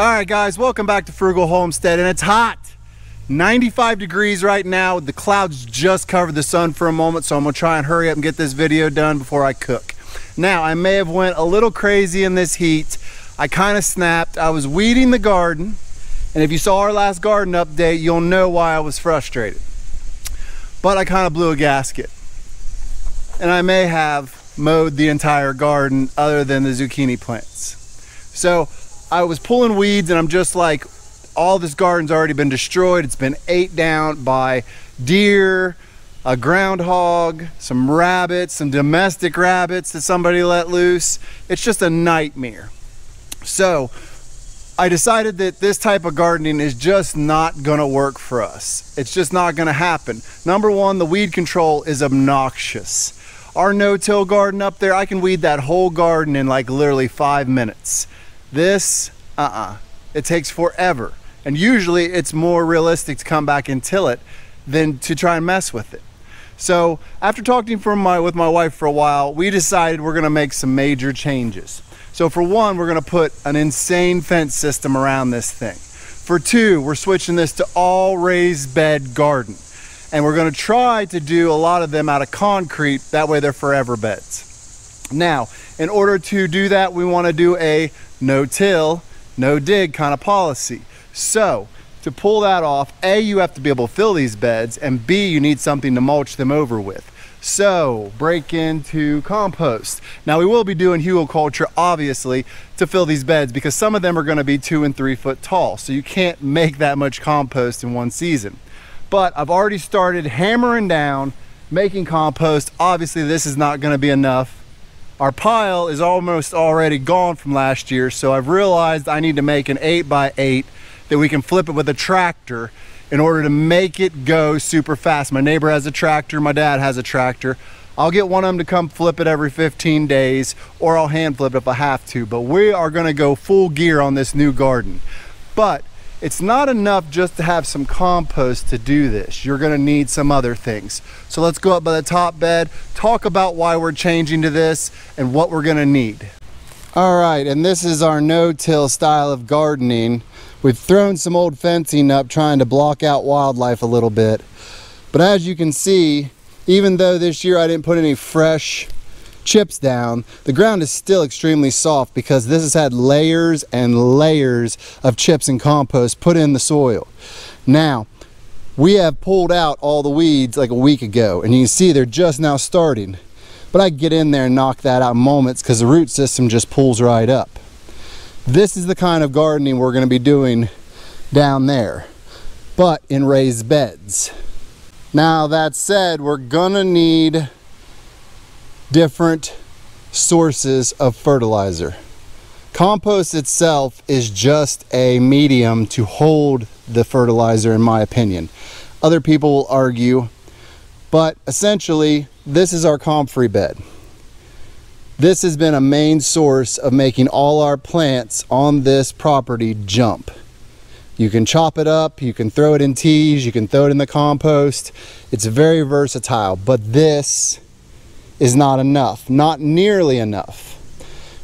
Alright guys, welcome back to Frugal Homestead, and it's hot. 95 degrees right now. The clouds just covered the sun for a moment, so I'm gonna try and hurry up and get this video done before I cook. Now, I may have went a little crazy in this heat. I kind of snapped. I was weeding the garden, and if you saw our last garden update, you'll know why I was frustrated. But I kind of blew a gasket. And I may have mowed the entire garden other than the zucchini plants. So I was pulling weeds, and I'm just like, all this garden's already been destroyed. It's been ate down by deer, a groundhog, some rabbits, some domestic rabbits that somebody let loose. It's just a nightmare. So I decided that this type of gardening is just not gonna work for us. It's just not gonna happen. Number one, the weed control is obnoxious. Our no-till garden up there, I can weed that whole garden in like literally 5 minutes. This, it takes forever. And usually it's more realistic to come back and till it than to try and mess with it. So after talking with my wife for a while, we decided we're gonna make some major changes. So for one, we're gonna put an insane fence system around this thing. For two, we're switching this to all raised bed garden. And we're gonna try to do a lot of them out of concrete, that way they're forever beds. Now, in order to do that, we wanna do a no-till, no-dig kind of policy. So, to pull that off, A, you have to be able to fill these beds, and B, you need something to mulch them over with. So, break into compost. Now, we will be doing hugelkultur, obviously, to fill these beds, because some of them are gonna be 2 and 3 foot tall, so you can't make that much compost in one season. But I've already started hammering down, making compost. Obviously, this is not gonna be enough. Our pile is almost already gone from last year, so I've realized I need to make an 8x8 that we can flip it with a tractor in order to make it go super fast. My neighbor has a tractor, my dad has a tractor. I'll get one of them to come flip it every 15 days, or I'll hand flip it if I have to, but we are gonna go full gear on this new garden. But it's not enough just to have some compost to do this. You're gonna need some other things. So let's go up by the top bed, talk about why we're changing to this and what we're gonna need. All right, and this is our no-till style of gardening. We've thrown some old fencing up trying to block out wildlife a little bit. But as you can see, even though this year I didn't put any fresh chips down, the ground is still extremely soft because this has had layers and layers of chips and compost put in the soil. Now, we have pulled out all the weeds like a week ago, and you can see they're just now starting. But I can get in there and knock that out in moments because the root system just pulls right up. This is the kind of gardening we're going to be doing down there, but in raised beds. Now, that said, we're gonna need different sources of fertilizer. Compost itself is just a medium to hold the fertilizer, in my opinion. Other people will argue, but essentially this is our comfrey bed. This has been a main source of making all our plants on this property jump. You can chop it up, you can throw it in teas, you can throw it in the compost. It's very versatile, but this is not enough, not nearly enough.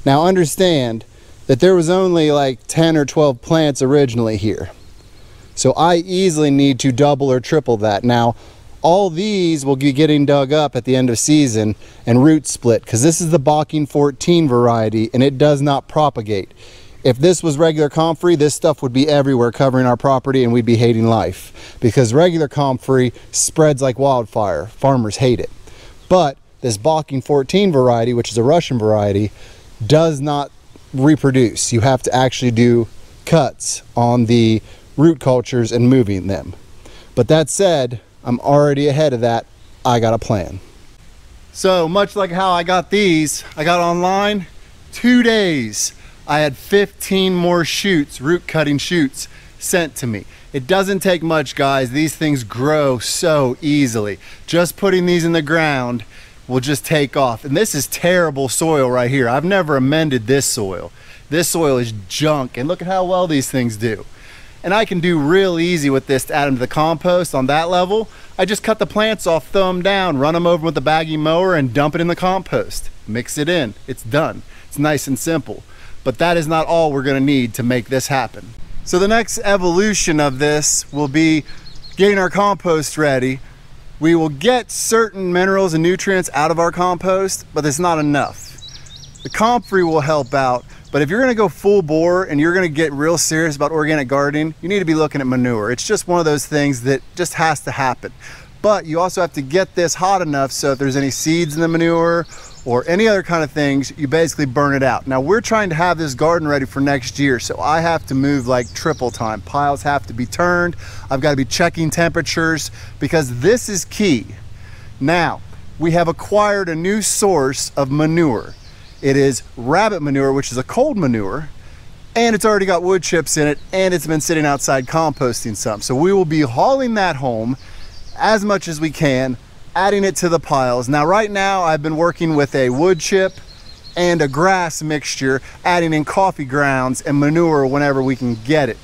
Now understand that there was only like 10 or 12 plants originally here. So I easily need to double or triple that. Now, all these will be getting dug up at the end of season and root split, because this is the Bocking 14 variety and it does not propagate. If this was regular comfrey, this stuff would be everywhere covering our property and we'd be hating life, because regular comfrey spreads like wildfire. Farmers hate it. But this Bocking 14 variety, which is a Russian variety, does not reproduce. You have to actually do cuts on the root cultures and moving them. But that said, I'm already ahead of that. I got a plan. So much like how I got these, I got online 2 days. I had 15 more shoots, root cutting shoots, sent to me. It doesn't take much, guys. These things grow so easily. Just putting these in the ground will just take off. And this is terrible soil right here. I've never amended this soil. This soil is junk, and look at how well these things do. And I can do real easy with this to add them to the compost on that level. I just cut the plants off, throw them down, run them over with the baggy mower and dump it in the compost. Mix it in, it's done. It's nice and simple. but that is not all we're gonna need to make this happen. So the next evolution of this will be getting our compost ready. We will get certain minerals and nutrients out of our compost, but it's not enough. The comfrey will help out, but if you're gonna go full bore and you're gonna get real serious about organic gardening, you need to be looking at manure. It's just one of those things that just has to happen. But you also have to get this hot enough so if there's any seeds in the manure or any other kind of things, you basically burn it out. Now we're trying to have this garden ready for next year, so I have to move like triple time. Piles have to be turned. I've got to be checking temperatures because this is key. Now, we have acquired a new source of manure. It is rabbit manure, which is a cold manure, and it's already got wood chips in it, and it's been sitting outside composting some. So we will be hauling that home as much as we can, adding it to the piles. Now right now I've been working with a wood chip and a grass mixture, adding in coffee grounds and manure whenever we can get it.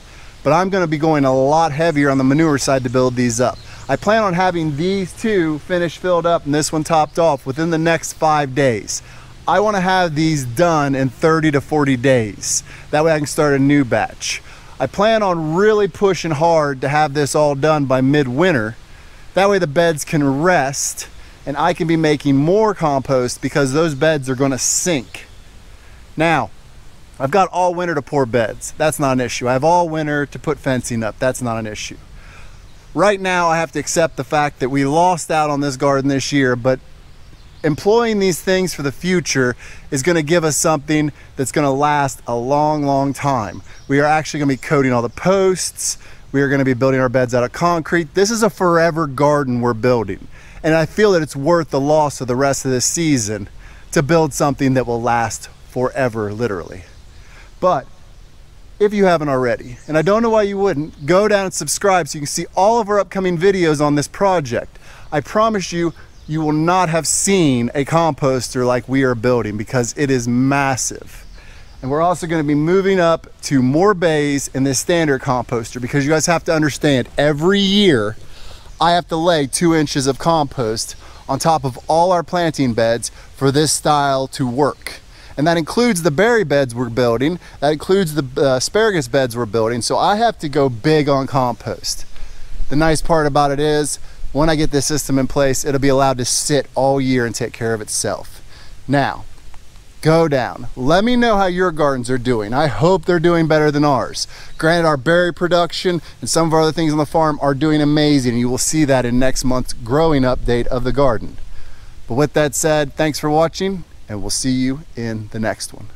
But I'm gonna be going a lot heavier on the manure side to build these up. I plan on having these two finished filled up and this one topped off within the next 5 days. I wanna have these done in 30 to 40 days. That way I can start a new batch. I plan on really pushing hard to have this all done by midwinter. That way the beds can rest and I can be making more compost because those beds are gonna sink. Now, I've got all winter to pour beds. That's not an issue. I have all winter to put fencing up. That's not an issue. Right now, I have to accept the fact that we lost out on this garden this year, but employing these things for the future is gonna give us something that's gonna last a long, long time. We are actually gonna be coating all the posts. We are gonna be building our beds out of concrete. This is a forever garden we're building. And I feel that it's worth the loss of the rest of this season to build something that will last forever, literally. But if you haven't already, and I don't know why you wouldn't, go down and subscribe so you can see all of our upcoming videos on this project. I promise you, you will not have seen a composter like we are building because it is massive. And we're also gonna be moving up to more bays in this standard composter because you guys have to understand, every year I have to lay 2 inches of compost on top of all our planting beds for this style to work. And that includes the berry beds we're building, that includes the asparagus beds we're building, so I have to go big on compost. The nice part about it is, when I get this system in place, it'll be allowed to sit all year and take care of itself. Now, go down. Let me know how your gardens are doing. I hope they're doing better than ours. Granted, our berry production and some of our other things on the farm are doing amazing. You will see that in next month's growing update of the garden. But with that said, thanks for watching, and we'll see you in the next one.